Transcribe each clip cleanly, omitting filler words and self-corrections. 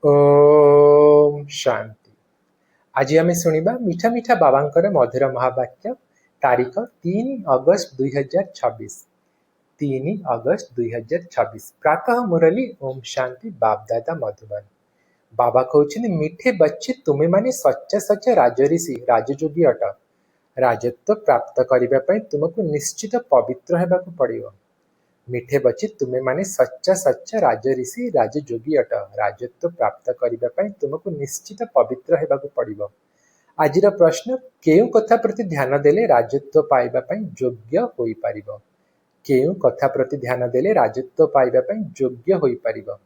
ओम शांति। आज आम शुणा मीठा मीठा बाबांकर मधुर महावाक्य। तारीख 3 अगस्त 2026। 3 अगस्त 2026 प्रातः मुरली। ओम शांति। बाप दादा मधुबन। बाबा कहते मीठे बच्चे तुम्हें माने सच्चा सच्चा राजऋषि राजयोगी अट। राजत्व प्राप्त करने तुमको निश्चित पवित्र होगाकू पड़िବ। मीठे बच्चे तुम्हें माने सच्चा सच्चा राजऋषि राजयोगी अट। राजत्व प्राप्त करने तुमको निश्चित पवित्र होगाकू पड़िବ। आजिर प्रश्न, केउ कथा प्रति ध्यान देले राजत्व पाइबा योग्य होई पारिबो? केउ कथा प्रति ध्यान देले राजत्व पाइबा योग्य होई पारिबो?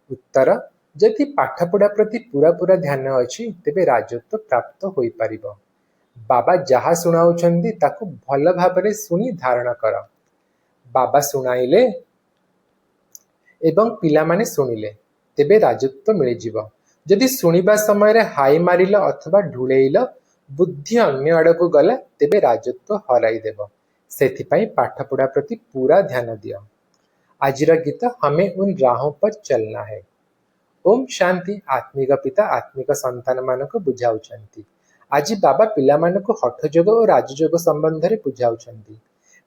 उत्तर, जदि पाठपढ़ा प्रति पूरा पूरा ध्यान अछि तेबे राजत्व प्राप्त होई पारिबो। बाबा जहा सुनाउछन्ती ताकू भल भाबरे सुनी धारण कर। बाबा सुनाइले एवं पिला माने सुनिले तेबे राजत्व मिल जिवो। जदि सुनिबा समय रे हाई मारिल अथवा ढुलेइल बुद्धि अन्य आड़कू गला तेबे राजत्व हराई देव। सेथिपाई पाठपढ़ा प्रति पूरा ध्यान दियो। आजिर गीत, हमें उन राहों पर चलना है। ओम शांति। आत्मिक पिता आत्मिक संतान मानक बुझाउछन्ती। आज बाबा पिला मानक हठयोग और राजयोग संबंध रे बुझाउछन्ती।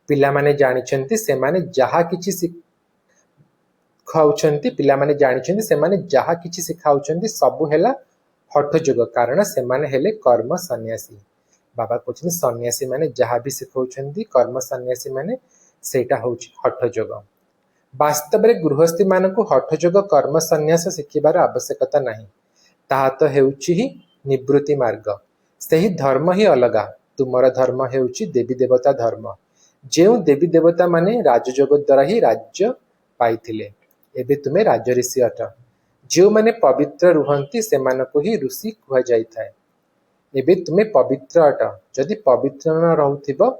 पिला माने जानिछन्ती सेमाने जहा किछि सिखाउछन्ती पिला माने जानिछन्ती सेमाने जहा किछि सिखाउछन्ती सबु हेला हठयोग, कारण सेमाने हेले कर्म सन्यासी। बाबा कहछन्ती सन्यासी माने जहा भी सिखाउछन्ती कर्म सन्यासी माने सेटा होछि हठयोग। वास्तव में गृहस्थी मानकु हठयोग कर्म सन्यास शिखिबार आवश्यकता नहीं। ताहा तो हेउछि ही निवृत्ति मार्ग। सेही धर्म ही अलगा। तुमर धर्म हेउछि देवी देवता धर्म। जेउ देवी देवता माने राजयोग द्वारा ही राज्य पाइथिले, एबे तुमे राजऋषि अट। जेउ माने पवित्र रुहंती सेमानकु ही ऋषि कुहा जाइथाय। एबे तुमे पवित्र अट। जदि पवित्र न रहुथिबो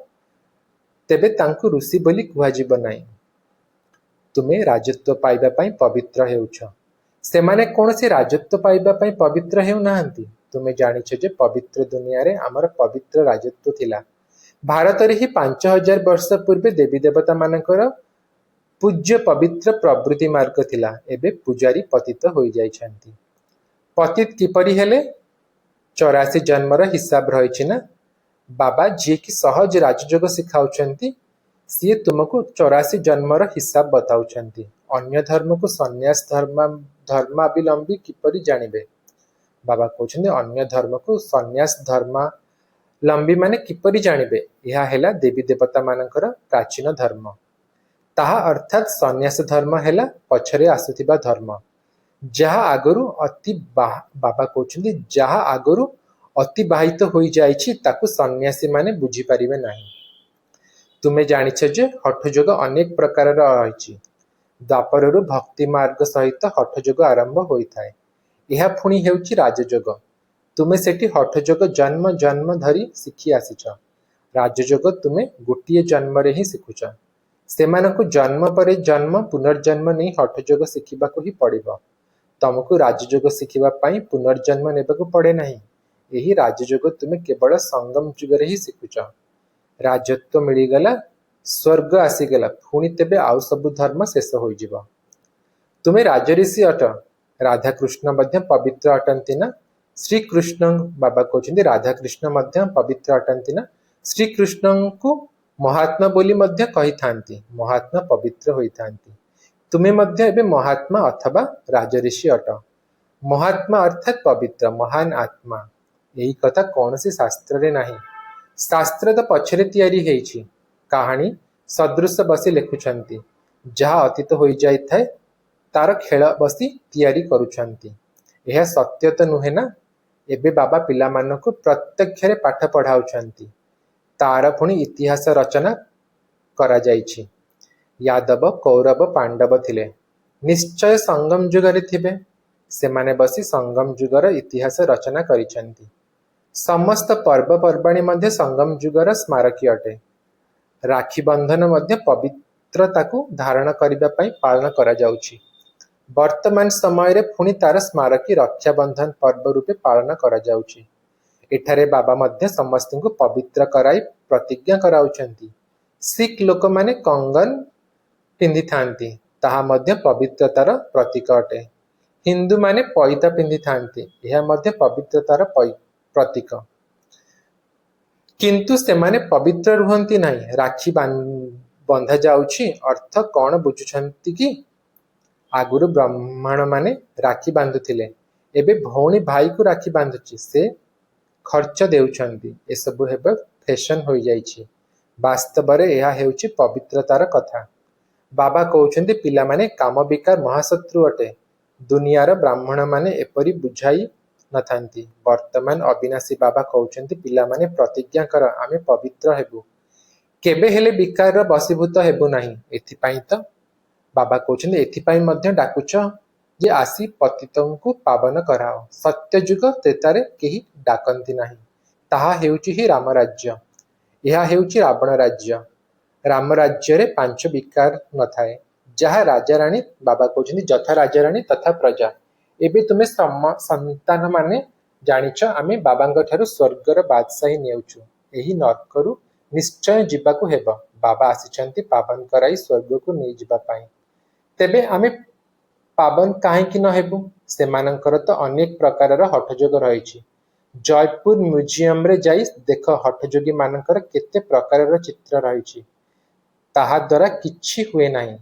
तेबे तांकु ऋषि बोली कुहा जिवो नाही। तुमे राजत्व पाइबा पई पवित्र हेउछ। सेमाने कोनोसी राजत्व पाइबा पई पवित्र हेउ नाहंती। तुमे जानिछ जे पवित्र दुनिया रे हमर पवित्र राजत्व थिला। भारत रे ही 5000 वर्ष पूर्वे देवी देवता मानकर पूज्य पवित्र प्रवृत्ति मार्ग थिला। एबे पूजारी पतित होई जाइछन्ती। पतित किपरि हेले? 84 जन्मर हिसाब रहिछि ना। बाबा जे कि सहज राजयोग सिखाउछन्ती सिए तुमको 84 जन्मर हिसाब बताउछन्ती। अन्य धर्म को सन्यास धर्मावलंबी किपरि जानिबे? बाबा कहछन्ती अन्य धर्म को सन्यास धर्मावलंबी माने किपरि जानिबे? यह हेला देवी देवता मानकर प्राचीन धर्म। ताहा अर्थात सन्यास धर्म हेला पछरे आसुथिबा धर्म। जहा आगरु बाबा कहछन्ती जहा आगरु अतिबाहित होई जाइछि ताकू सन्यासी माने बुझी पारिबे नाही। तुमे जानिछ जे हठयोग अनेक प्रकार रहिछि। द्वापररु भक्ति मार्ग सहित हठयोग आरंभ होइथाय। यह पुणी हेउछि राजयोग। तुमे सेठी हठयोग जन्म जन्म धरी शिखि आसिछ। राजयोग तुमे गोटिए जन्म रे ही शिखुछ। सेमानकु जन्म परे जन्म पुनर्जन्म नहीं हठयोग शिखिबाकू ही पड़िबो। तुमको राजयोग शिखिबा पई पुनर्जन्म नेबाकू पड़े नाही। एही राजयोग तुमे केवल संगम युग रे ही शिखुछ। राजत्व मिलीगला, स्वर्ग आसीगला, पुणी तेबे आउ सबु धर्म शेष होई जिवो। तुमे राजऋषि अट। राधा कृष्ण मध्य पवित्र अटंती ना? श्री कृष्ण बाबा कहछन्ती राधा कृष्ण मध्य पवित्र अटंती ना? श्री कृष्ण को महात्मा बोली मध्य कहि थांती। महात्मा पवित्र होई थांती। तुमे मध्य एबे महात्मा अथवा राजऋषि अट। महात्मा अर्थात पवित्र महान आत्मा। एही कथा कोनोसी शास्त्र रे नाही। शास्त्र तो पछरे तैयारी हेइछि। कहानी सदृश बसी लेखुछन्ती। जहा अतीत होई जाइथाय तार खेल बसी तैयारी करुछन्ती। यह सत्य तो नुहे ना? एबे बाबा पिला मानकु प्रत्यक्ष रे पाठ पढ़ाउछन्ती। तार पुणी इतिहास रचना करा जाइछि। यादव कौरव पांडव थिले। निश्चय संगम युगरे थिबे। सेमाने बसी संगम युगर इतिहास रचना करिछन्ती। समस्त पर्व पर्वाणी मध्य संगम युगर स्मारकी अटे। राखी बंधन मध्य पवित्रता को धारण करिबा पई पालन करा जाउछि। वर्तमान समय रे पुणी तार स्मारकी रक्षा बंधन पर्व रूपे पालन करा जाउछि। एठारे बाबा मध्य समस्त को पवित्र कराई प्रतिज्ञा कराउछन्ती। सिख लोक माने कंगन पिंधि थांती। ताहा मध्य पवित्रतार प्रतीक अटे। ହିନ୍ଦୁମାନେ ପଇତା ପିନ୍ଧିଥାନ୍ତି, ଏହା ମଧ୍ୟ ପବିତ୍ରତାର ପ୍ରତୀକ। କିନ୍ତୁ ସେମାନେ ପବିତ୍ର ରୁହନ୍ତି ନାହିଁ। ରାକ୍ଷୀ ବନ୍ଧା ଯାଉଛି ଅର୍ଥ କଣ ବୁଝୁଛନ୍ତି କି? ଆଗରୁ ବ୍ରାହ୍ମଣମାନେ ରାକ୍ଷୀ ବାନ୍ଧୁଥିଲେ, ଏବେ ଭଉଣୀ ଭାଇକୁ ରାକ୍ଷୀ ବାନ୍ଧୁଛି, ସେ ଖର୍ଚ୍ଚ ଦେଉଛନ୍ତି। ଏସବୁ ଏବେ ଫ୍ୟାସନ ହୋଇଯାଇଛି। ବାସ୍ତବରେ ଏହା ହେଉଛି ପବିତ୍ରତାର କଥା। ବାବା କହୁଛନ୍ତି ପିଲାମାନେ କାମ ବିକାର ମହାଶତ୍ରୁ ଅଟେ। ଦୁନିଆର ବ୍ରାହ୍ମଣମାନେ ଏପରି ବୁଝାଇ ନଥାନ୍ତି। ବର୍ତ୍ତମାନ ଅବିନାଶୀ ବାବା କହୁଛନ୍ତି ପିଲାମାନେ ପ୍ରତିଜ୍ଞା କର, ଆମେ ପବିତ୍ର ହେବୁ, କେବେ ହେଲେ ବିକାରର ବଶୀଭୂତ ହେବୁ ନାହିଁ। ଏଥିପାଇଁ ତ ବାବା କହୁଛନ୍ତି ଏଥିପାଇଁ ମଧ୍ୟ ଡାକୁଛ ଯେ ଆସି ପତିତଙ୍କୁ ପାବନ କରାଅ। ସତ୍ୟଯୁଗ ତ୍ରେତାରେ କେହି ଡାକନ୍ତି ନାହିଁ। ତାହା ହେଉଛି ହିଁ ରାମରାଜ୍ୟ। ଏହା ହେଉଛି ରାବଣ ରାଜ୍ୟ। ରାମ ରାଜ୍ୟରେ 5 ବିକାର ନଥାଏ। ଯାହା ରାଜାରାଣୀ, ବାବା କହୁଛନ୍ତି ଯଥା ରାଜାରାଣୀ ତଥା ପ୍ରଜା। ଏବେ ତୁମେ ସନ୍ତାନମାନେ ଜାଣିଛ ଆମେ ବାବାଙ୍କ ଠାରୁ ସ୍ୱର୍ଗର ବାଦଶାହୀ ନେଉଛୁ। ଏହି ନର୍କରୁ ନିଶ୍ଚୟ ଯିବାକୁ ହେବ। ବାବା ଆସିଛନ୍ତି ପାବନ କରାଇ ସ୍ୱର୍ଗକୁ ନେଇଯିବା ପାଇଁ। ତେବେ ଆମେ ପାବନ କାହିଁକି ନ ହେବୁ? ସେମାନଙ୍କର ତ ଅନେକ ପ୍ରକାରର ହଠଯୋଗ ରହିଛି। ଜୟପୁର ମ୍ୟୁଜିୟମରେ ଯାଇ ଦେଖ, ହଠଯୋଗୀ ମାନଙ୍କର କେତେ ପ୍ରକାରର ଚିତ୍ର ରହିଛି। ତାହା ଦ୍ୱାରା କିଛି ହୁଏ ନାହିଁ।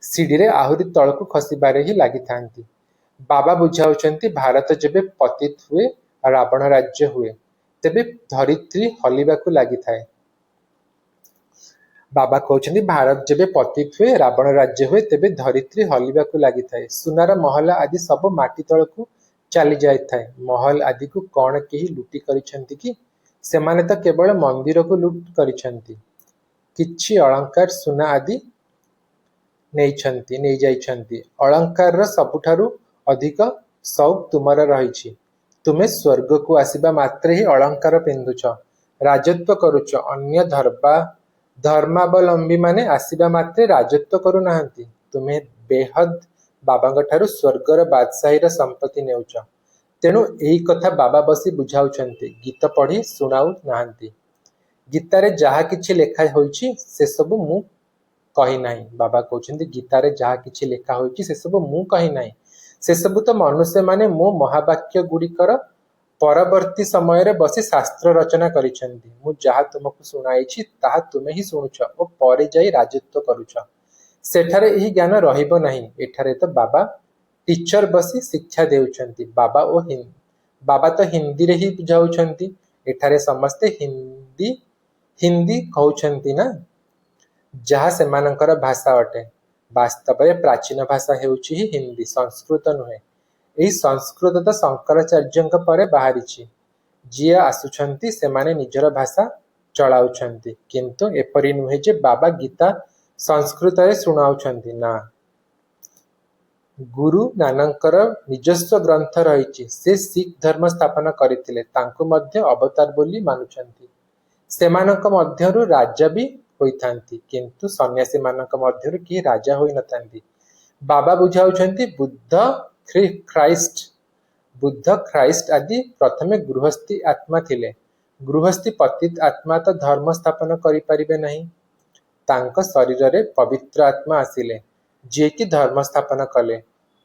ସିଡ଼ିରେ ଆହୁରି ତଳକୁ ଖସିବାରେ ହିଁ ଲାଗିଥାନ୍ତି। ବାବା ବୁଝାଉଛନ୍ତି ଭାରତ ଯେବେ ପତିତ ହୁଏ, ରାବଣ ରାଜ୍ୟ ହୁଏ, ତେବେ ଧରିତ୍ରୀ ହଲିବାକୁ ଲାଗିଥାଏ। ବାବା କହୁଛନ୍ତି ଭାରତ ଯେବେ ପତିତ ହୁଏ, ରାବଣ ରାଜ୍ୟ ହୁଏ, ତେବେ ଧରିତ୍ରୀ ହଲିବାକୁ ଲାଗିଥାଏ। ସୁନାର ମହଲ ଆଦି ସବୁ ମାଟି ତଳକୁ ଚାଲି ଯାଇଥାଏ। ମହଲ ଆଦିକୁ କଣ କେହି ଲୁଟି କରିଛନ୍ତି କି? ସେମାନେ ତ କେବଳ ମନ୍ଦିରକୁ ଲୁଟ କରିଛନ୍ତି। କିଛି ଅଳଙ୍କାର ସୁନା ଆଦି ନେଇଯାଇଛନ୍ତି। ଅଳଙ୍କାରର ସବୁଠାରୁ ଅଧିକ ସଉକ ତୁମର ରହିଛି। ତୁମେ ସ୍ୱର୍ଗକୁ ଆସିବା ମାତ୍ରେ ହିଁ ଅଳଙ୍କାର ପିନ୍ଧୁଛ, ରାଜତ୍ୱ କରୁଛ। ଅନ୍ୟ ଧର୍ମାବଲମ୍ବୀମାନେ ଆସିବା ମାତ୍ରେ ରାଜତ୍ୱ କରୁନାହାନ୍ତି। ତୁମେ ବେହଦ ବାବାଙ୍କ ଠାରୁ ସ୍ୱର୍ଗର ବାଦଶାହୀର ସମ୍ପତ୍ତି ନେଉଛ। ତେଣୁ ଏହି କଥା ବାବା ବସି ବୁଝାଉଛନ୍ତି, ଗୀତ ପଢ଼ି ଶୁଣାଉ ନାହାନ୍ତି। ଗୀତାରେ ଯାହା କିଛି ଲେଖା ହୋଇଛି ସେସବୁ ମୁଁ କହିନାହିଁ। ବାବା କହୁଛନ୍ତି ଗୀତାରେ ଯାହା କିଛି ଲେଖା ହୋଇଛି ସେସବୁ ମୁଁ କହିନାହିଁ। ସେସବୁ ତ ମନୁଷ୍ୟମାନେ ମୋ ମହାବାକ୍ୟ ଗୁଡ଼ିକର ପରବର୍ତ୍ତୀ ସମୟରେ ବସି ଶାସ୍ତ୍ର ରଚନା କରିଛନ୍ତି। ମୁଁ ଯାହା ତୁମକୁ ଶୁଣାଇଛି ତାହା ତୁମେ ହିଁ ଶୁଣୁଛ ଓ ପରେ ଯାଇ ରାଜତ୍ୱ କରୁଛ। ସେଠାରେ ଏହି ଜ୍ଞାନ ରହିବ ନାହିଁ। ଏଠାରେ ତ ବାବା ଟିଚର ବସି ଶିକ୍ଷା ଦେଉଛନ୍ତି। ବାବା ତ ହିନ୍ଦୀରେ ହିଁ ବୁଝାଉଛନ୍ତି। ଏଠାରେ ସମସ୍ତେ ହିନ୍ଦୀ କହୁଛନ୍ତି ନା, ଯାହା ସେମାନଙ୍କର ଭାଷା ଅଟେ। ବାସ୍ତବରେ ପ୍ରାଚୀନ ଭାଷା ହେଉଛି ହିଁ ହିନ୍ଦୀ, ସଂସ୍କୃତ ନୁହେଁ। ଏହି ସଂସ୍କୃତ ତ ଶଙ୍କରାଚାର୍ଯ୍ୟଙ୍କ ପରେ ବାହାରିଛି। ଯିଏ ଆସୁଛନ୍ତି ସେମାନେ ନିଜର ଭାଷା ଚଳାଉଛନ୍ତି। କିନ୍ତୁ ଏପରି ନୁହେଁ ଯେ ବାବା ଗୀତା ସଂସ୍କୃତରେ ଶୁଣାଉଛନ୍ତି। ନା, ଗୁରୁ ନାନକଙ୍କର ନିଜସ୍ୱ ଗ୍ରନ୍ଥ ରହିଛି। ସେ ଶିଖ ଧର୍ମ ସ୍ଥାପନ କରିଥିଲେ। ତାଙ୍କୁ ମଧ୍ୟ ଅବତାର ବୋଲି ମାନୁଛନ୍ତି। ସେମାନଙ୍କ ମଧ୍ୟରୁ ରାଜା ବି ହୋଇଥାନ୍ତି, କିନ୍ତୁ ସନ୍ନ୍ୟାସୀମାନଙ୍କ ମଧ୍ୟରୁ କେହି ରାଜା ହୋଇନଥାନ୍ତି। ବାବା ବୁଝାଉଛନ୍ତି ବୁଦ୍ଧ ଖ୍ରାଇଷ୍ଟ ଆଦି ପ୍ରଥମେ ଗୃହସ୍ଥୀ ଆତ୍ମା ଥିଲେ। ଗୃହସ୍ଥୀ ପତିତ ଆତ୍ମା ତ ଧର୍ମ ସ୍ଥାପନ କରିପାରିବେ ନାହିଁ। ତାଙ୍କ ଶରୀରରେ ପବିତ୍ର ଆତ୍ମା ଆସିଲେ, ଯିଏକି ଧର୍ମ ସ୍ଥାପନ କଲେ।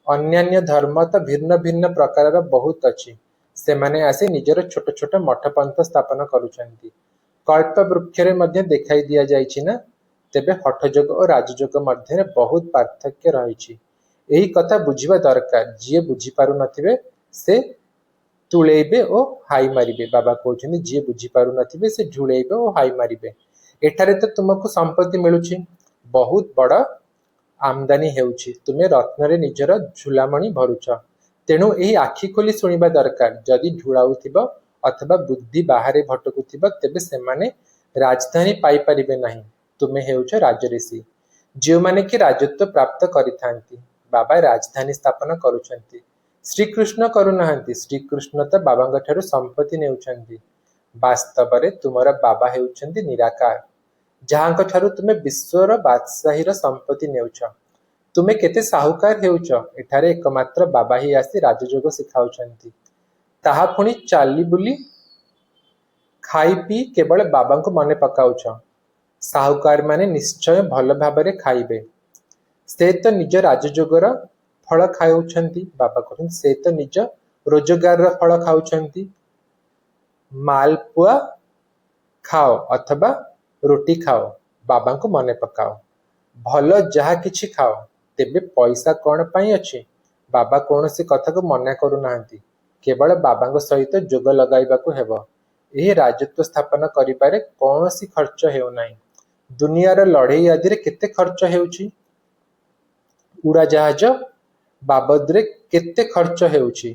ଅନ୍ୟାନ୍ୟ ଧର୍ମ ତ ଭିନ୍ନ ଭିନ୍ନ ପ୍ରକାରର ବହୁତ ଅଛି। ସେମାନେ ଆସି ନିଜର ଛୋଟ ଛୋଟ ମଠପନ୍ଥ ସ୍ଥାପନ କରୁଛନ୍ତି। କଳ୍ପ ବୃକ୍ଷରେ ମଧ୍ୟ ଦେଖାଇ ଦିଆଯାଇଛି ନା। ତେବେ ହଠଯୋଗ ଓ ରାଜଯୋଗ ମଧ୍ୟରେ ବହୁତ ପାର୍ଥକ୍ୟ ରହିଛି। ଏହି କଥା ବୁଝିବା ଦରକାର। ଯିଏ ବୁଝିପାରୁନଥିବେ ସେ ତୁଳେଇବେ ଓ ହାଇ ମାରିବେ। ବାବା କହୁଛନ୍ତି ଯିଏ ବୁଝିପାରୁନଥିବେ ସେ ଝୁଳେଇବେ ଓ ହାଇ ମାରିବେ। ଏଠାରେ ତ ତୁମକୁ ସମ୍ପତ୍ତି ମିଳୁଛି, ବହୁତ ବଡ଼ ଆମଦାନୀ ହେଉଛି। ତୁମେ ରତ୍ନରେ ନିଜର ଝୁଲାମଣି ଭରୁଛ। ତେଣୁ ଏହି ଆଖି ଖୋଲି ଶୁଣିବା ଦରକାର। ଯଦି ଢୁଳାଉଥିବ ଅଥବା ବୁଦ୍ଧି ବାହାରେ ଭଟକୁଥିବ, ତେବେ ସେମାନେ ରାଜଧାନୀ ପାଇପାରିବେ ନାହିଁ। ତୁମେ ହେଉଛ ରାଜଋଷି, ଯେଉଁମାନେ କି ରାଜତ୍ୱ ପ୍ରାପ୍ତ କରିଥାନ୍ତି। ବାବା ରାଜଧାନୀ ସ୍ଥାପନ କରୁଛନ୍ତି, ଶ୍ରୀକୃଷ୍ଣ କରୁନାହାନ୍ତି। ଶ୍ରୀକୃଷ୍ଣ ତ ବାବାଙ୍କ ଠାରୁ ସମ୍ପତ୍ତି ନେଉଛନ୍ତି। ବାସ୍ତବରେ ତୁମର ବାବା ହେଉଛନ୍ତି ନିରାକାର, ଯାହାଙ୍କ ଠାରୁ ତୁମେ ବିଶ୍ୱର ବାଦଶାହୀର ସମ୍ପତ୍ତି ନେଉଛ। ତୁମେ କେତେ ସାହୁକାର ହେଉଛ। ଏଠାରେ ଏକମାତ୍ର ବାବା ହିଁ ଆସି ରାଜଯୋଗ ଶିଖାଉଛନ୍ତି। ତାହା ପୁଣି ଚାଲି ବୁଲି ଖାଇ ପିଇ କେବଳ ବାବାଙ୍କୁ ମନେ ପକାଉଛ। ସାହୁକାରମାନେ ନିଶ୍ଚୟ ଭଲ ଭାବରେ ଖାଇବେ। ସେ ତ ନିଜ ରାଜଯୋଗର ଫଳ ଖାଉଛନ୍ତି? ବାବା କହୁଛନ୍ତି ସେ ତ ନିଜ ରୋଜଗାରର ଫଳ ଖାଉଛନ୍ତି। ମାଲପୁଆ ଖାଅ ଅଥବା ରୁଟି ଖାଅ, ବାବାଙ୍କୁ ମନେ ପକାଅ। ଭଲ ଯାହା କିଛି ଖାଅ, ତେବେ ପଇସା କ'ଣ ପାଇଁ ଅଛି? ବାବା କୌଣସି କଥାକୁ ମନା କରୁନାହାନ୍ତି। କେବଳ ବାବାଙ୍କ ସହିତ ଯୋଗ ଲଗାଇବାକୁ ହେବ। ଏହି ରାଜତ୍ୱ ସ୍ଥାପନ କରିବାରେ କୌଣସି ଖର୍ଚ୍ଚ ହେଉନାହିଁ। ଦୁନିଆର ଲଢ଼େଇ ଆଦିରେ କେତେ ଖର୍ଚ୍ଚ ହେଉଛି? ଉଡ଼ାଜାହାଜ ବାବଦରେ କେତେ ଖର୍ଚ୍ଚ ହେଉଛି?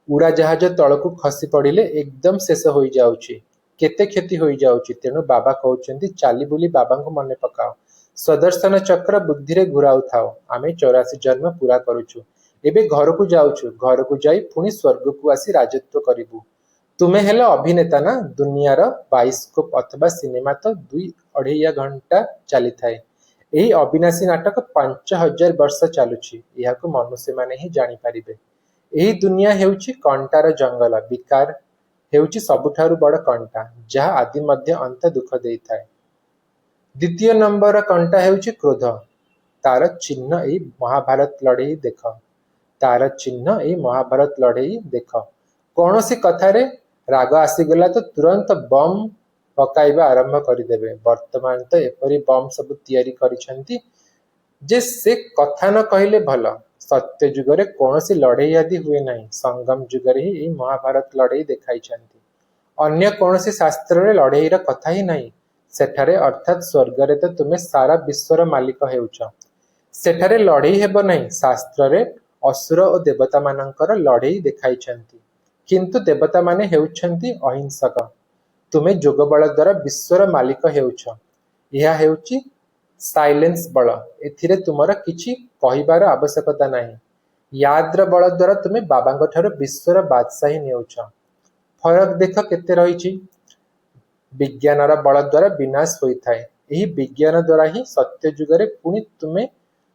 ଉଡ଼ାଜାହାଜ ତଳକୁ ଖସି ପଡ଼ିଲେ ଏକଦମ ଶେଷ ହୋଇଯାଉଛି, କେତେ କ୍ଷତି ହୋଇଯାଉଛି। ତେଣୁ ବାବା କହୁଛନ୍ତି ଚାଲି ବୁଲି ବାବାଙ୍କୁ ମନେ ପକାଅ। ସୁଦର୍ଶନ ଚକ୍ର ବୁଦ୍ଧିରେ ଘୁରାଉଥାଅ। ଆମେ 84 ଜନ୍ମ ପୁରା କରୁଛୁ, ଏବେ ଘରକୁ ଯାଉଛୁ। ଘରକୁ ଯାଇ ପୁଣି ସ୍ୱର୍ଗକୁ ଆସି ରାଜତ୍ୱ କରିବୁ। ତୁମେ ହେଲ ଅଭିନେତା ନା? ଦୁନିଆର ବାଇସ୍କୋପ ଅଥବା ସିନେମା ତ 2-2.5 ଘଣ୍ଟା ଚାଲିଥାଏ। ଏହି ଅବିନାଶୀ ନାଟକ 5000 ବର୍ଷ ଚାଲୁଛି। ଏହାକୁ ମନୁଷ୍ୟମାନେ ହିଁ ଜାଣିପାରିବେ। ଏହି ଦୁନିଆ ହେଉଛି କଣ୍ଟାର ଜଙ୍ଗଲ। ବିକାର ହେଉଛି ସବୁଠାରୁ ବଡ଼ କଣ୍ଟା, ଯାହା ଆଦି ମଧ୍ୟ ଅନ୍ତ ଦୁଃଖ ଦେଇଥାଏ। ଦ୍ୱିତୀୟ ନମ୍ବର କଣ୍ଟା ହେଉଛି କ୍ରୋଧ। ତାର ଚିହ୍ନ ଏଇ ମହାଭାରତ ଲଢ଼େଇ ଦେଖ। ତାର ଚିହ୍ନ ଏଇ ମହାଭାରତ ଲଢ଼େଇ ଦେଖ। କୌଣସି କଥାରେ ରାଗ ଆସିଗଲା ତ ତୁରନ୍ତ ବମ୍ ପକାଇବା ଆରମ୍ଭ କରିଦେବେ। ବର୍ତ୍ତମାନ ତ ଏପରି ବମ୍ ସବୁ ତିଆରି କରିଛନ୍ତି ଯେ ସେ କଥା ନ କହିଲେ ଭଲ। ସତ୍ୟ ଯୁଗରେ କୌଣସି ଲଢ଼େଇ ଆଦି ହୁଏ ନାହିଁ। ସଙ୍ଗମ ଯୁଗରେ ହିଁ ଏହି ମହାଭାରତ ଲଢ଼େଇ ଦେଖାଇଛନ୍ତି। ଅନ୍ୟ କୌଣସି ଶାସ୍ତ୍ରରେ ଲଢ଼େଇର କଥା ହିଁ ନାହିଁ। ସେଠାରେ ଅର୍ଥାତ୍ ସ୍ୱର୍ଗରେ ତ ତୁମେ ସାରା ବିଶ୍ୱର ମାଲିକ ହେଉଛ। ସେଠାରେ ଲଢ଼େଇ ହେବ ନାହିଁ। ଶାସ୍ତ୍ରରେ ଅସୁର ଓ ଦେବତାମାନଙ୍କର ଲଢ଼େଇ ଦେଖାଇଛନ୍ତି, କିନ୍ତୁ ଦେବତାମାନେ ହେଉଛନ୍ତି ଅହିଂସକ। ତୁମେ ଯୋଗ ବଳ ଦ୍ୱାରା ବିଶ୍ୱର ମାଲିକ ହେଉଛ। ଏହା ହେଉଛି ସାଇଲେନ୍ସ ବଳ। ଏଥିରେ ତୁମର କିଛି କହିବାର ଆବଶ୍ୟକତା ନାହିଁ। ୟାଦ୍ର ବଳ ଦ୍ୱାରା ତୁମେ ବାବାଙ୍କ ଠାରୁ ବିଶ୍ୱର ବାଦଶାହୀ ନେଉଛ। ଫରକ ଦେଖ କେତେ ରହିଛି। ବିଜ୍ଞାନର ବଳ ଦ୍ୱାରା ବିନାଶ ହୋଇଥାଏ। ଏହି ବିଜ୍ଞାନ ଦ୍ୱାରା ହିଁ ସତ୍ୟ ଯୁଗରେ ପୁଣି ତୁମେ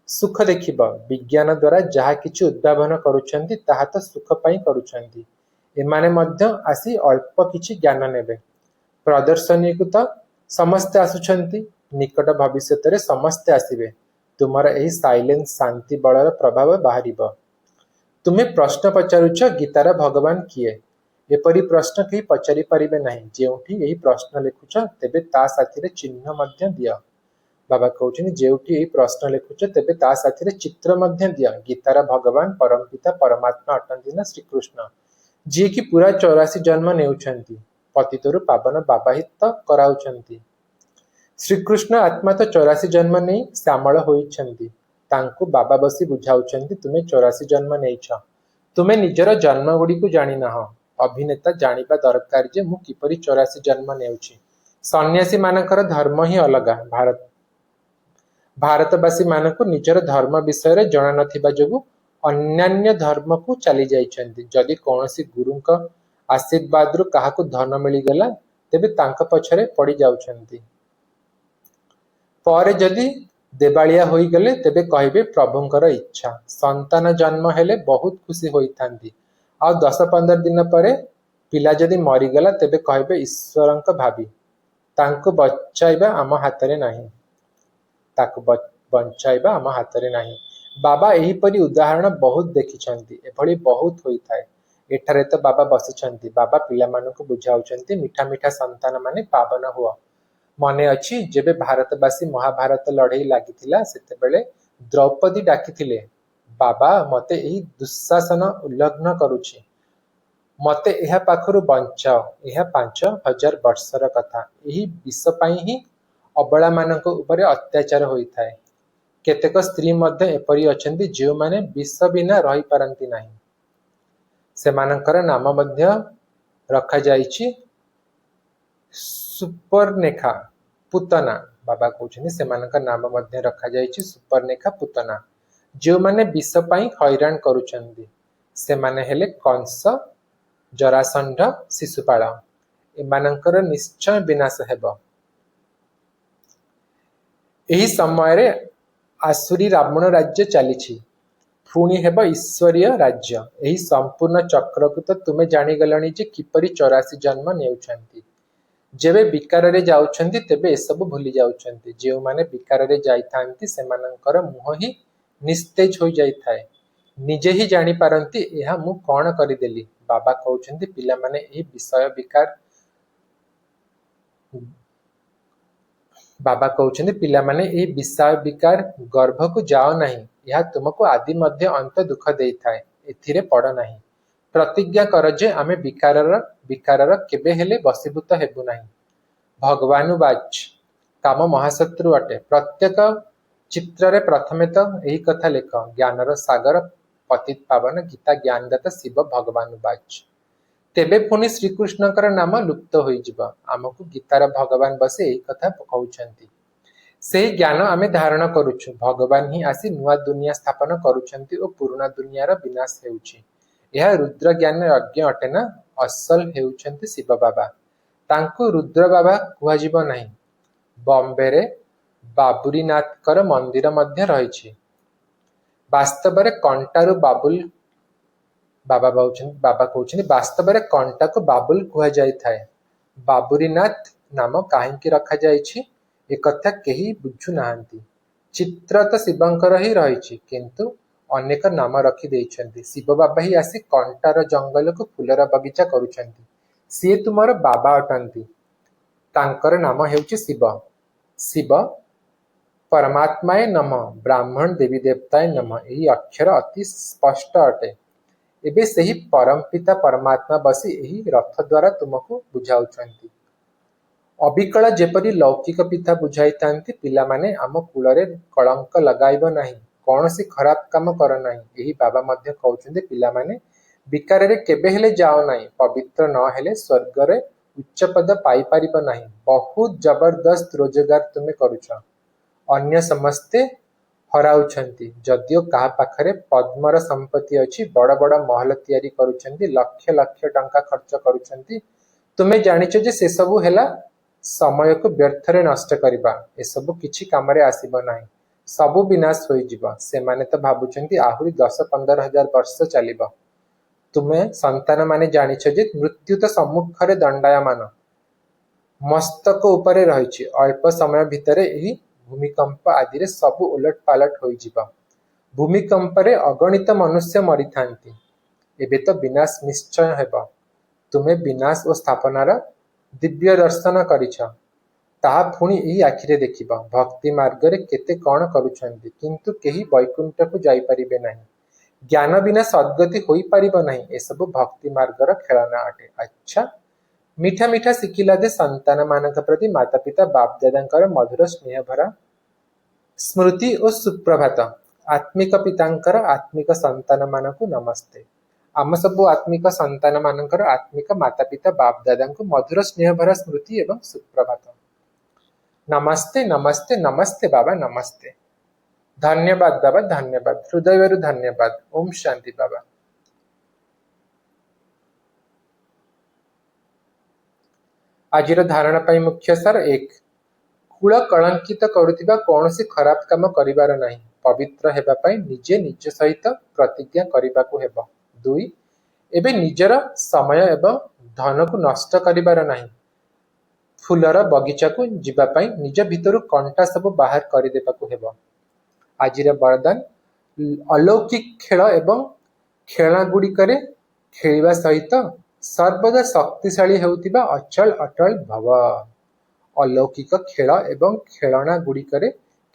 ସୁଖ ଦେଖିବ। ବିଜ୍ଞାନ ଦ୍ୱାରା ଯାହା କିଛି ଉଦ୍ଭାବନ କରୁଛନ୍ତି ତାହା ତ ସୁଖ ପାଇଁ କରୁଛନ୍ତି। ଏମାନେ ମଧ୍ୟ ଆସି ଅଳ୍ପ କିଛି ଜ୍ଞାନ ନେବେ। ପ୍ରଦର୍ଶନୀକୁ ତ ସମସ୍ତେ ଆସୁଛନ୍ତି। ନିକଟ ଭବିଷ୍ୟତରେ ସମସ୍ତେ ଆସିବେ। ତୁମର ଏହି ସାଇଲେନ୍ସ ଶାନ୍ତି ବଳର ପ୍ରଭାବ ବାହାରିବ। ତୁମେ ପ୍ରଶ୍ନ ପଚାରୁଛ ଗୀତାର ଭଗବାନ କିଏ? ଏପରି ପ୍ରଶ୍ନ କେହି ପଚାରି ପାରିବେ ନାହିଁ। ଯେଉଁଠି ଏହି ପ୍ରଶ୍ନ ଲେଖୁଛ ତେବେ ତା ସାଥିରେ ଚିହ୍ନ ମଧ୍ୟ ଦିଅ। ବାବା କହୁଛନ୍ତି ଯେଉଁଠି ଏହି ପ୍ରଶ୍ନ ଲେଖୁଛ ତେବେ ତା ସାଥିରେ ଚିତ୍ର ମଧ୍ୟ ଦିଅ। ଗୀତାର ଭଗବାନ ପରମପିତା ପରମାତ୍ମା ଅଟନ୍ତି ନା ଶ୍ରୀକୃଷ୍ଣ, ଯିଏକି ପୁରା 84 ଜନ୍ମ ନେଉଛନ୍ତି। ପତିତରୁ ପାବନ ବାବା ହିଁ ତ କରାଉଛନ୍ତି। ଶ୍ରୀକୃଷ୍ଣ ଆତ୍ମା ତ 84 ଜନ୍ମ ନେଇ ଶ୍ୟାମଳ ହୋଇଛନ୍ତି। ତାଙ୍କୁ ବାବା ବସି ବୁଝାଉଛନ୍ତି ତୁମେ 84 ଜନ୍ମ ନେଇଛ। ତୁମେ ନିଜର ଜନ୍ମଗୁଡ଼ିକୁ ଜାଣିନାହଁ। ଅଭିନେତା ଜାଣିବା ଦରକାର ଯେ ମୁଁ କିପରି 84 ଜନ୍ମ ନେଉଛି। ସନ୍ନ୍ୟାସୀମାନଙ୍କର ଧର୍ମ ହିଁ ଅଲଗା। ଭାରତବାସୀମାନଙ୍କୁ ନିଜର ଧର୍ମ ବିଷୟରେ ଜଣାନଥିବା ଯୋଗୁଁ ଅନ୍ୟାନ୍ୟ ଧର୍ମକୁ ଚାଲି ଯାଇଛନ୍ତି। ଯଦି କୌଣସି ଗୁରୁଙ୍କ ଆଶୀର୍ବାଦରୁ କାହାକୁ ଧନ ମିଳିଗଲା ତେବେ ତାଙ୍କ ପଛରେ ପଡ଼ି ଯାଉଛନ୍ତି। ପରେ ଯଦି ଦେବାଳିଆ ହୋଇଗଲେ ତେବେ କହିବେ ପ୍ରଭୁଙ୍କର ଇଚ୍ଛା। ସନ୍ତାନ ଜନ୍ମ ହେଲେ ବହୁତ ଖୁସି ହୋଇଥାନ୍ତି। ଆଉ 10-15 ଦିନ ପରେ ପିଲା ଯଦି ମରିଗଲା ତେବେ କହିବେ ଈଶ୍ୱରଙ୍କ ଭାବି। ତାଙ୍କୁ ବଞ୍ଚାଇବା ଆମ ହାତରେ ନାହିଁ। ବାବା ଏହିପରି ଉଦାହରଣ ବହୁତ ଦେଖିଛନ୍ତି। ଏଭଳି ବହୁତ ହୋଇଥାଏ। ଏଠାରେ ତ ବାବା ବସିଛନ୍ତି। ବାବା ପିଲାମାନଙ୍କୁ ବୁଝାଉଛନ୍ତି ମିଠା ମିଠା ସନ୍ତାନ ମାନେ ପାବନ ହୁଅ। ମନେ ଅଛି ଯେବେ ଭାରତବାସୀ ମହାଭାରତ ଲଢ଼େଇ ଲାଗିଥିଲା ସେତେବେଳେ ଦ୍ରୌପଦୀ ଡାକିଥିଲେ ବାବା ମୋତେ ଏହି ଦୁଃଶାସନ ଉଲ୍ଲଙ୍ଘନ କରୁଛି, ମୋତେ ଏହା ପାଖରୁ ବଞ୍ଚାଅ। ଏହା 5000 ବର୍ଷର କଥା। ଏହି ବିଷ ପାଇଁ ହିଁ ଅବଳାମାନଙ୍କ ଉପରେ ଅତ୍ୟାଚାର ହୋଇଥାଏ। କେତେକ ସ୍ତ୍ରୀ ମଧ୍ୟ ଏପରି ଅଛନ୍ତି ଯେଉଁମାନେ ବିଷ ବିନା ରହିପାରନ୍ତି ନାହିଁ। ସେମାନଙ୍କର ନାମ ମଧ୍ୟ ରଖାଯାଇଛି ସୁପର୍ଣ୍ଣେଖା, ପୁତନା। ବାବା କହୁଛନ୍ତି ସେମାନଙ୍କ ନାମ ମଧ୍ୟ ରଖାଯାଇଛି ସୁପର୍ଣ୍ଣେଖା, ପୁତନା। ଯେଉଁମାନେ ବିଷ ପାଇଁ ହଇରାଣ କରୁଛନ୍ତି ସେମାନେ ହେଲେ କଂସ, ଜରାସଣ୍ଢ, ଶିଶୁପାଳ। ଏମାନଙ୍କର ନିଶ୍ଚୟ ବିନାଶ ହେବ। ଏହି ସମୟରେ ଆସୁରୀ ରାବଣ ରାଜ୍ୟ ଚାଲିଛି, ପୁଣି ହେବ ଈଶ୍ୱରୀୟ ରାଜ୍ୟ। ଏହି ସମ୍ପୂର୍ଣ୍ଣ ଚକ୍ରକୁ ତ ତୁମେ ଜାଣିଗଲଣି ଯେ କିପରି 84 ଜନ୍ମ ନେଉଛନ୍ତି। ଯେବେ ବିକାରରେ ଯାଉଛନ୍ତି ତେବେ ଏସବୁ ଭୁଲି ଯାଉଛନ୍ତି। ଯେଉଁମାନେ ବିକାରରେ ଯାଇଥାନ୍ତି ସେମାନଙ୍କର ମୁହଁ ହିଁ ନିସ୍ତେଜ ହୋଇଯାଇଥାଏ। ନିଜେ ହିଁ ଜାଣିପାରନ୍ତି ଏହା ମୁଁ କଣ କରିଦେଲି। ବାବା କହୁଛନ୍ତି ପିଲାମାନେ ଏହି ବିଷୟ ବିକାର ବାବା କହୁଛନ୍ତି ପିଲାମାନେ ଏହି ବିଷୟ ବିକାର ଗର୍ଭକୁ ଯାଅ ନାହିଁ, ଏହା ତୁମକୁ ଆଦି ମଧ୍ୟ ଅନ୍ତ ଦୁଃଖ ଦେଇଥାଏ, ଏଥିରେ ପଡ଼ ନାହିଁ। ପ୍ରତିଜ୍ଞା କର ଯେ ଆମେ ବିକାରର କେବେ ହେଲେ ବଶୀଭୂତ ହେବୁ ନାହିଁ। ଭଗବାନୁବାଚ କାମ ମହାଶତ୍ରୁ ଅଟେ। ପ୍ରତ୍ୟେକ ଚିତ୍ରରେ ପ୍ରଥମେ ତ ଏହି କଥା ଲେଖ। ଜ୍ଞାନର ସାଗର ପତିତ ପାବନ ଗୀତା ଜ୍ଞାନଦାତା ଶିବ ଭଗବାନୁବାଚ। ତେବେ ପୁଣି ଶ୍ରୀକୃଷ୍ଣଙ୍କର ନାମ ଲୁପ୍ତ ହୋଇଯିବ। ଆମକୁ ଗୀତାର ଭଗବାନ ବସି ଏହି କଥା କହୁଛନ୍ତି। ସେହି ଜ୍ଞାନ ଆମେ ଧାରଣ କରୁଛୁ। ଭଗବାନ ହିଁ ଆସି ନୂଆ ଦୁନିଆ ସ୍ଥାପନ କରୁଛନ୍ତି ଓ ପୁରୁଣା ଦୁନିଆର ବିନାଶ ହେଉଛି। ଏହା ରୁଦ୍ର ଜ୍ଞାନ ଯଜ୍ଞ ଅଟେ ନା। ଅସଲ ହେଉଛନ୍ତି ଶିବ ବାବା। ତାଙ୍କୁ ରୁଦ୍ର ବାବା କୁହାଯିବ ନାହିଁ। ବମ୍ବେରେ ବାବୁରିନାଥଙ୍କର ମନ୍ଦିର ମଧ୍ୟ ରହିଛି। ବାସ୍ତବରେ କଣ୍ଟାରୁ ବାବା କହୁଛନ୍ତି ବାସ୍ତବରେ କଣ୍ଟାକୁ ବାବୁଲ କୁହାଯାଇଥାଏ। ବାବୁରିନାଥ ନାମ କାହିଁକି ରଖାଯାଇଛି ଏକଥା କେହି ବୁଝୁନାହାନ୍ତି। ଚିତ୍ର ତ ଶିବଙ୍କର ହିଁ ରହିଛି, କିନ୍ତୁ ଅନେକ ନାମ ରଖି ଦେଇଛନ୍ତି। ଶିବ ବାବା ହିଁ ଆସି କଣ୍ଟାର ଜଙ୍ଗଲକୁ ଫୁଲର ବଗିଚା କରୁଛନ୍ତି। ସିଏ ତୁମର ବାବା ଅଟନ୍ତି। ତାଙ୍କର ନାମ ହେଉଛି ଶିବ। ଶିବ ପରମାତ୍ମାୟ ନମଃ, ବ୍ରାହ୍ମଣ ଦେବୀ ଦେବତାୟ ନମଃ। ଏହି ଅକ୍ଷର ଅତି ସ୍ପଷ୍ଟ ଅଟେ। ଏବେ ସେହି ପରମପିତା ପରମାତ୍ମା ବସି ଏହି ରଥ ଦ୍ୱାରା ତୁମକୁ ବୁଝାଉଛନ୍ତି। ଅବିକଳ ଯେପରି ଲୌକିକ ପିତା ବୁଝାଇଥାନ୍ତି, ପିଲାମାନେ ଆମ କୂଳରେ କଳଙ୍କ ଲଗାଇବ ନାହିଁ, କୌଣସି ଖରାପ କାମ କର ନାହିଁ। ଏହି ବାବା ମଧ୍ୟ କହୁଛନ୍ତି ପିଲାମାନେ ବିକାରରେ କେବେ ହେଲେ ଯାଅ ନାହିଁ। ପବିତ୍ର ନ ହେଲେ ସ୍ୱର୍ଗରେ ଉଚ୍ଚପଦ ପାଇପାରିବ ନାହିଁ। ବହୁତ ଜବରଦସ୍ତ ରୋଜଗାର ତୁମେ କରୁଛ, ଅନ୍ୟ ସମସ୍ତେ ହରାଉଛନ୍ତି। ଯଦିଓ କାହା ପାଖରେ ପଦ୍ମର ସମ୍ପତ୍ତି ଅଛି, ବଡ଼ ବଡ଼ ମହଲ ତିଆରି କରୁଛନ୍ତି, ଲକ୍ଷ ଲକ୍ଷ ଟଙ୍କା ଖର୍ଚ୍ଚ କରୁଛନ୍ତି, ତୁମେ ଜାଣିଛ ଯେ ସେସବୁ ହେଲା ସମୟକୁ ବ୍ୟର୍ଥରେ ନଷ୍ଟ କରିବା। ଏସବୁ କିଛି କାମରେ ଆସିବ ନାହିଁ। ସବୁ ବିନାଶ ହୋଇଯିବ। ସେମାନେ ତ ଭାବୁଛନ୍ତି ଆହୁରି 10-15 ହଜାର ବର୍ଷ ଚାଲିବ। ତୁମେ ସନ୍ତାନମାନେ ଜାଣିଛ ଯେ ମୃତ୍ୟୁ ତ ସମ୍ମୁଖରେ ଦଣ୍ଡାୟମାନ ମସ୍ତକ ଉପରେ ରହିଛି। ଅଳ୍ପ ସମୟ ଭିତରେ ଏହି ଭୂମିକମ୍ପ ଆଦିରେ ସବୁ ଓଲଟ ପାଲଟ ହୋଇଯିବ। ଭୂମିକମ୍ପରେ ଅଗଣିତ ମନୁଷ୍ୟ ମରିଥାନ୍ତି। ଏବେ ତ ବିନାଶ ନିଶ୍ଚୟ ହେବ। ତୁମେ ବିନାଶ ଓ ସ୍ଥାପନାର ଦିବ୍ୟ ଦର୍ଶନ କରିଛ, ତାହା ପୁଣି ଏହି ଆଖିରେ ଦେଖିବ। ଭକ୍ତି ମାର୍ଗରେ କେତେ କଣ କରୁଛନ୍ତି, କିନ୍ତୁ କେହି ବୈକୁଣ୍ଠକୁ ଯାଇପାରିବେ ନାହିଁ। ଜ୍ଞାନ ବିନା ସଦ୍ଗତି ହୋଇପାରିବ ନାହିଁ। ଏସବୁ ଭକ୍ତି ମାର୍ଗର ଖେଳନା ଅଟେ। ଆଚ୍ଛା, ମିଠା ମିଠା ଶିଖିଲା ଯେ ସନ୍ତାନମାନଙ୍କ ପ୍ରତି ମାତା ପିତା ବାପଦାଦାଙ୍କର ମଧୁର ସ୍ନେହଭରା ସ୍ମୃତି ଓ ସୁପ୍ରଭାତ। ଆତ୍ମିକ ପିତାଙ୍କର ଆତ୍ମିକ ସନ୍ତାନମାନଙ୍କୁ ନମସ୍ତେ। ଆମ ସବୁ ଆତ୍ମିକ ସନ୍ତାନମାନଙ୍କର ଆତ୍ମିକ ମାତା ପିତା ବାପଦାଦାଙ୍କୁ ମଧୁର ସ୍ନେହଭରା ସ୍ମୃତି ଏବଂ ସୁପ୍ରଭାତ। ନମସ୍ତେ ନମସ୍ତେ ନମସ୍ତେ ବାବା, ନମସ୍ତେ। ଧନ୍ୟବାଦ ବାବା, ଧନ୍ୟବାଦ, ହୃଦୟରୁ ଧନ୍ୟବାଦ। ଓମ୍ ଶାନ୍ତି ବାବା। ଆଜିର ଧାରଣା ପାଇଁ ମୁଖ୍ୟ ସାର 1. କୁଳ କଳଙ୍କିତ କରୁଥିବା କୌଣସି ଖରାପ କାମ କରିବାର ନାହିଁ। ପବିତ୍ର ହେବା ପାଇଁ ନିଜେ ନିଜ ସହିତ ପ୍ରତିଜ୍ଞା କରିବାକୁ ହେବ। 2. ଏବେ ନିଜର ସମୟ ଏବଂ ଧନକୁ ନଷ୍ଟ କରିବାର ନାହିଁ। ଫୁଲର ବଗିଚାକୁ ଯିବା ପାଇଁ ନିଜ ଭିତରୁ କଣ୍ଟା ସବୁ ବାହାର କରିଦେବାକୁ ହେବ। ଆଜିର ବରଦାନ, ଅଲୌକିକ ଖେଳ ଏବଂ ଖେଳଣାଗୁଡ଼ିକରେ ଖେଳିବା ସହିତ ସର୍ବଦା ଶକ୍ତିଶାଳୀ ହେଉଥିବା ଅଚଳ ଅଟଳ ଭବ। ଅଲୌକିକ ଖେଳ ଏବଂ ଖେଳଣାଗୁଡ଼ିକରେ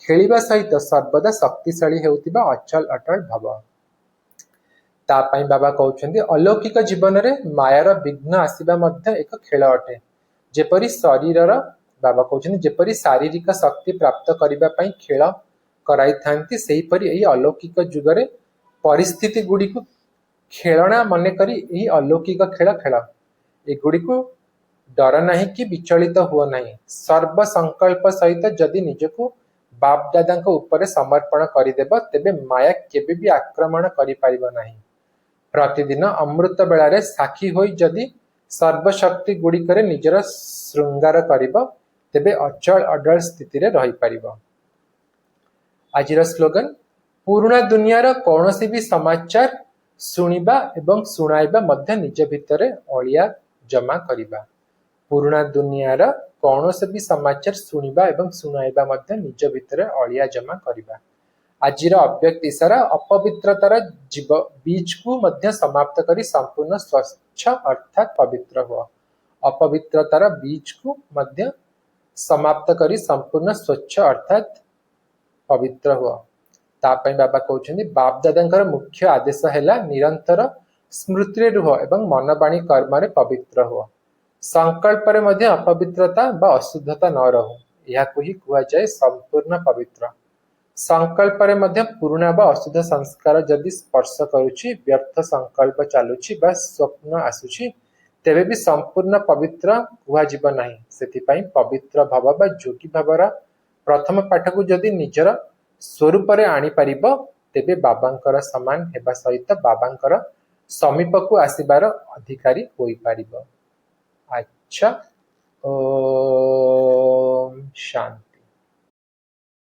ଖେଳିବା ସହିତ ସର୍ବଦା ଶକ୍ତିଶାଳୀ ହେଉଥିବା ଅଚଳ ଅଟଳ ଭବ। ତା ପାଇଁ ବାବା କହୁଛନ୍ତି ଅଲୌକିକ ଜୀବନରେ ମାୟାର ବିଘ୍ନ ଆସିବା ମଧ୍ୟ ଏକ ଖେଳ ଅଟେ। ବାବା କହୁଛନ୍ତି ଯେପରି ଶାରୀରିକ ଶକ୍ତି ପ୍ରାପ୍ତ କରିବା ପାଇଁ ଖେଳ କରାଇଥାନ୍ତି, ସେହିପରି ଏହି ଅଲୌକିକ ଯୁଗରେ ପରିସ୍ଥିତି ଗୁଡ଼ିକୁ ଖେଳଣା ମନେକରି ଏହି ଅଲୌକିକ ଖେଳ ଖେଳ। ଏଗୁଡ଼ିକୁ ଡର ନାହିଁ କି ବିଚଳିତ ହୁଅ ନାହିଁ। ସର୍ବ ସଂକଳ୍ପ ସହିତ ଯଦି ନିଜକୁ ବାପ ଦାଦାଙ୍କ ଉପରେ ସମର୍ପଣ କରିଦେବ, ତେବେ ମାୟା କେବେ ବି ଆକ୍ରମଣ କରିପାରିବ ନାହିଁ। ପ୍ରତିଦିନ ଅମୃତ ବେଳାରେ ସାକ୍ଷୀ ହୋଇ ଯଦି ସର୍ବଶକ୍ତି ଗୁଡ଼ିକରେ ନିଜର ଶୃଙ୍ଗାର କରିବ, ତେବେ ଅଚଳ ଅଡଳ ସ୍ଥିତିରେ ରହିପାରିବ। ଆଜିର ସ୍ଲୋଗାନ, ପୁରୁଣା ଦୁନିଆର କୌଣସି ବି ସମାଚାର ଶୁଣିବା ଏବଂ ଶୁଣାଇବା ମଧ୍ୟ ନିଜ ଭିତରେ ଅଳିଆ ଜମା କରିବା। ପୁରୁଣା ଦୁନିଆର କୌଣସି ବି ସମାଚାର ଶୁଣିବା ଏବଂ ଶୁଣାଇବା ମଧ୍ୟ ନିଜ ଭିତରେ ଅଳିଆ ଜମା କରିବା। ଆଜିର ଅବ୍ୟକ୍ତ ଇଶାରା ଅପବିତ୍ରତାର ବୀଜକୁ ମଧ୍ୟ ସମାପ୍ତ କରି ସମ୍ପୂର୍ଣ୍ଣ ସ୍ୱଚ୍ଛ ଅର୍ଥାତ୍ ପବିତ୍ର ହୁଅ। ଅପବିତ୍ରତାର ବୀଜକୁ ମଧ୍ୟ ସମାପ୍ତ କରି ସମ୍ପୂର୍ଣ୍ଣ ସ୍ୱଚ୍ଛ ଅର୍ଥାତ୍ ପବିତ୍ର ହୁଅ। ତା ପାଇଁ ବାବା କହୁଛନ୍ତି ବାପ ଦାଦାଙ୍କର ମୁଖ୍ୟ ଆଦେଶ ହେଲା ନିରନ୍ତର ସ୍ମୃତିରେ ରୁହ ଏବଂ ମନବାଣୀ କର୍ମରେ ପବିତ୍ର ହୁଅ। ସଂକଳ୍ପରେ ମଧ୍ୟ ଅପବିତ୍ରତା ବା ଅଶୁଦ୍ଧତା ନ ରହୁ। ଏହାକୁ ହିଁ କୁହାଯାଏ ସମ୍ପୂର୍ଣ୍ଣ ପବିତ୍ର। ସଂକଳ୍ପରେ ମଧ୍ୟ ପୁରୁଣା ବା ଅଶୁଦ୍ଧ ସଂସ୍କାର ଯଦି ସ୍ପର୍ଶ କରୁଛି, ବ୍ୟର୍ଥ ସଂକଳ୍ପ ଚାଲୁଛି ବା ସ୍ୱପ୍ନ ଆସୁଛି, ତେବେ ବି ସମ୍ପୂର୍ଣ୍ଣ ପବିତ୍ର କୁହାଯିବ ନାହିଁ। ସେଥିପାଇଁ ପବିତ୍ର ଭାବ ବା ଯୋଗୀ ଭାବର ପ୍ରଥମ ପାଠକୁ ଯଦି ନିଜର ସ୍ୱରୂପରେ ଆଣିପାରିବ, ତେବେ ବାବାଙ୍କର ସମାନ ହେବା ସହିତ ବାବାଙ୍କର ସମୀପକୁ ଆସିବାର ଅଧିକାରୀ ହୋଇପାରିବ। ଆଚ୍ଛା, ଓମ୍ ଶାନ୍ତି।